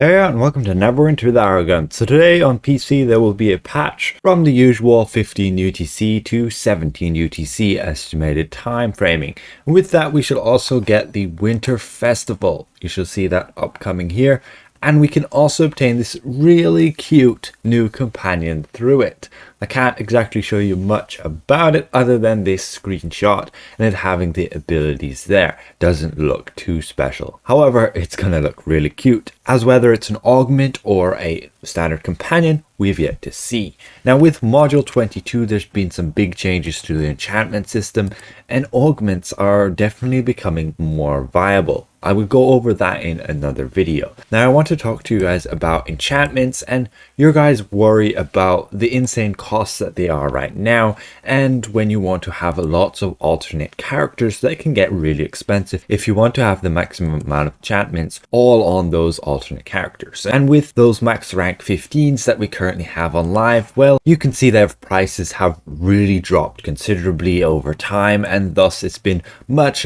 Hey and welcome to Neverwinter the Arrogant. So today on PC there will be a patch from the usual 15 UTC to 17 UTC estimated time framing. And with that we shall also get the Winter Festival. You shall see that upcoming here. And we can also obtain this really cute new companion through it. I can't exactly show you much about it other than this screenshot and it having the abilities there. Doesn't look too special. However, it's gonna look really cute, as whether it's an augment or a standard companion, we've yet to see. Now with module 22, there's been some big changes to the enchantment system and augments are definitely becoming more viable. I will go over that in another video. Now I want to talk to you guys about enchantments and your guys' worry about the insane costs that they are right now, and when you want to have lots of alternate characters that can get really expensive if you want to have the maximum amount of enchantments all on those alternate characters. And with those max rank 15s that we currently have on live, well, you can see their prices have really dropped considerably over time, and thus it's been much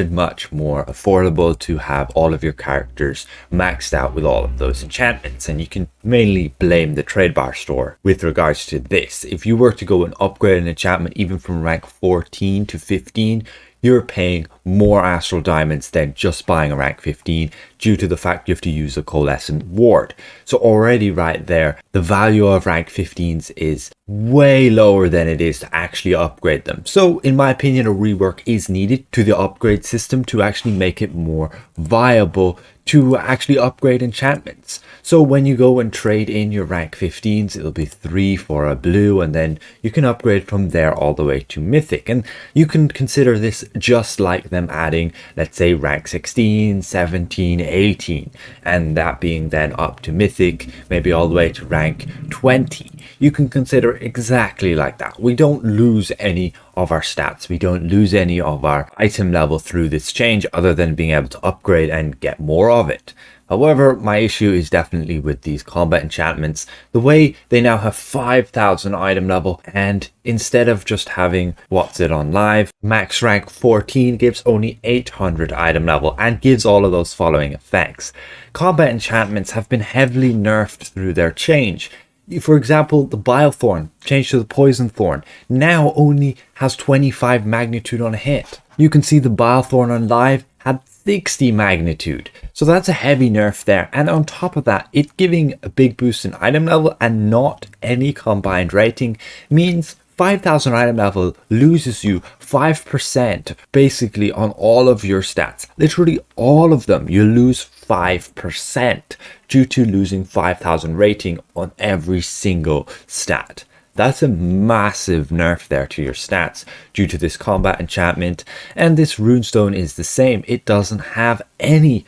more affordable to have all of your characters maxed out with all of those enchantments. And you can mainly blame the trade bar store with regards to this. If you were to go and upgrade an enchantment even from rank 14 to 15, you're paying more astral diamonds than just buying a rank 15 due to the fact you have to use a coalescent ward. So already right there, the value of rank 15s is way lower than it is to actually upgrade them. So in my opinion, a rework is needed to the upgrade system to actually make it more viable to actually upgrade enchantments. So when you go and trade in your rank 15s, it'll be 3 for a blue, and then you can upgrade from there all the way to mythic. And you can consider this just like them adding, let's say, rank 16, 17, 18, and that being then up to mythic, maybe all the way to rank 20. You can consider exactly like that. We don't lose any of our stats, we don't lose any of our item level through this change other than being able to upgrade and get more of it. However, my issue is definitely with these combat enchantments, the way they now have 5,000 item level, and instead of just having what's it on live, max rank 14 gives only 800 item level and gives all of those following effects. Combat enchantments have been heavily nerfed through their change. For example, the Bile Thorn changed to the Poison Thorn now only has 25 magnitude on a hit. You can see the Bile Thorn on live had 60 magnitude. So that's a heavy nerf there. And on top of that, it giving a big boost in item level and not any combined rating means 5,000 item level loses you 5% basically on all of your stats. Literally all of them, you lose 5% due to losing 5,000 rating on every single stat. That's a massive nerf there to your stats due to this combat enchantment, and this runestone is the same. It doesn't have any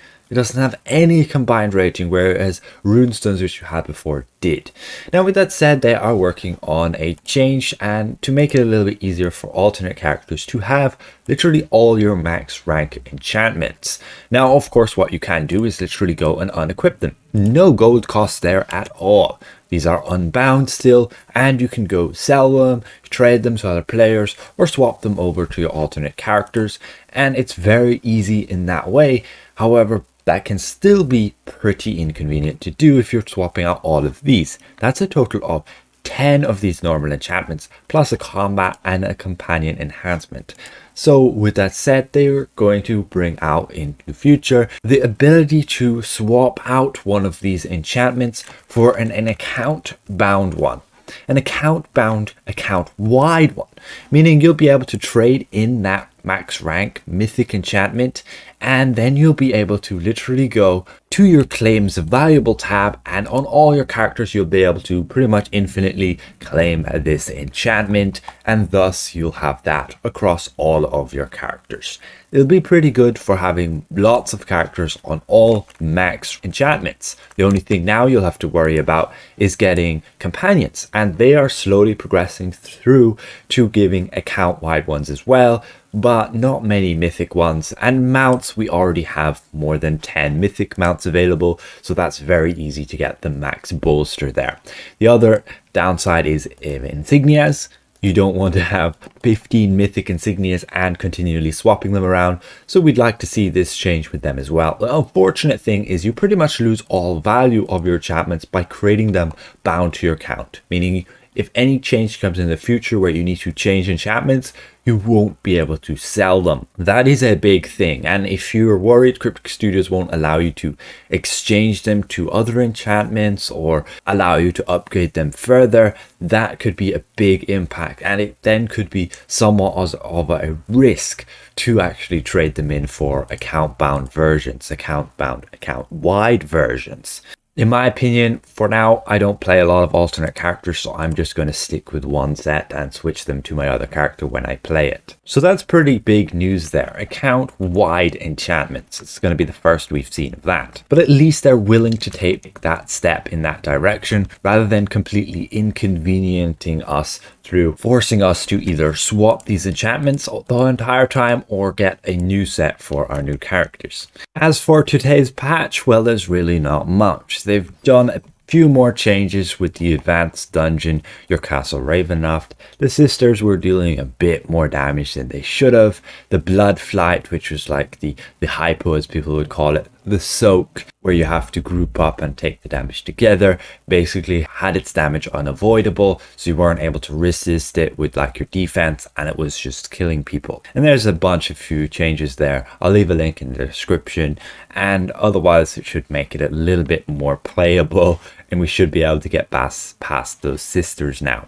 combined rating, whereas runestones which you had before did. Now with that said, they are working on a change and to make it a little bit easier for alternate characters to have literally all your max rank enchantments. Now of course what you can do is literally go and unequip them. No gold cost there at all. These are unbound still, and you can go sell them, trade them to other players, or swap them over to your alternate characters, and it's very easy in that way. However, that can still be pretty inconvenient to do if you're swapping out all of these. That's a total of 10 of these normal enchantments, plus a combat and a companion enhancement. So with that said, they're going to bring out in the future the ability to swap out one of these enchantments for an account bound one. An account bound, account wide one, meaning you'll be able to trade in that max rank mythic enchantment, and then you'll be able to literally go to your claims valuable tab, and on all your characters you'll be able to pretty much infinitely claim this enchantment, and thus you'll have that across all of your characters. It'll be pretty good for having lots of characters on all max enchantments. The only thing now you'll have to worry about is getting companions, and they are slowly progressing through to giving account wide ones as well, but not many mythic ones. And mounts, we already have more than 10 mythic mounts available, so that's very easy to get the max bolster there. The other downside is insignias. You don't want to have 15 mythic insignias and continually swapping them around, so we'd like to see this change with them as well. The unfortunate thing is you pretty much lose all value of your enchantments by creating them bound to your count, meaning if any change comes in the future where you need to change enchantments, you won't be able to sell them. That is a big thing, and if you're worried Cryptic Studios won't allow you to exchange them to other enchantments or allow you to upgrade them further, that could be a big impact, and it then could be somewhat of a risk to actually trade them in for account bound versions, account wide versions. In my opinion, for now, I don't play a lot of alternate characters, so I'm just going to stick with one set and switch them to my other character when I play it. So that's pretty big news there. Account-wide enchantments. It's going to be the first we've seen of that. But at least they're willing to take that step in that direction, rather than completely inconveniencing us through forcing us to either swap these enchantments the entire time or get a new set for our new characters. As for today's patch, well, there's really not much. They've done a few more changes with the advanced dungeon, your castle Ravenloft. The sisters were dealing a bit more damage than they should have. The blood flight, which was like the hypo as people would call it, the soak, where you have to group up and take the damage together, basically had its damage unavoidable, so you weren't able to resist it with like your defense, and it was just killing people. And there's a few changes there. I'll leave a link in the description, and otherwise it should make it a little bit more playable, and we should be able to get past those sisters now.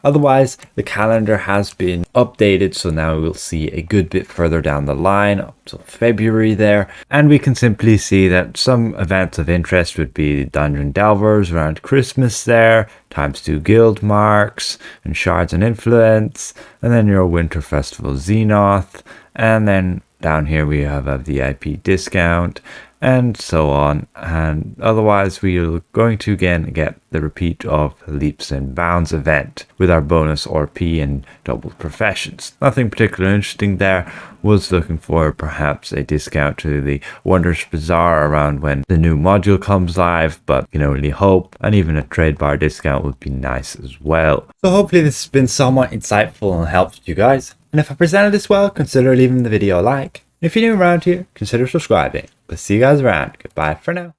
Otherwise, the calendar has been updated, so now we'll see a good bit further down the line up till February there, and we can simply see that some events of interest would be Dungeon Delvers around Christmas there, ×2 guild marks and shards and influence, and then your Winter Festival Xenoth, and then down here we have a VIP discount and so on. And otherwise we are going to again get the repeat of Leaps and Bounds event with our bonus RP and double professions. Nothing particularly interesting there. Was looking for perhaps a discount to the Wondrous Bazaar around when the new module comes live, but you can only hope, and even a trade bar discount would be nice as well. So hopefully this has been somewhat insightful and helpful to you guys, and if I presented this well, consider leaving the video a like. If you're new around here, consider subscribing. But see you guys around. Goodbye for now.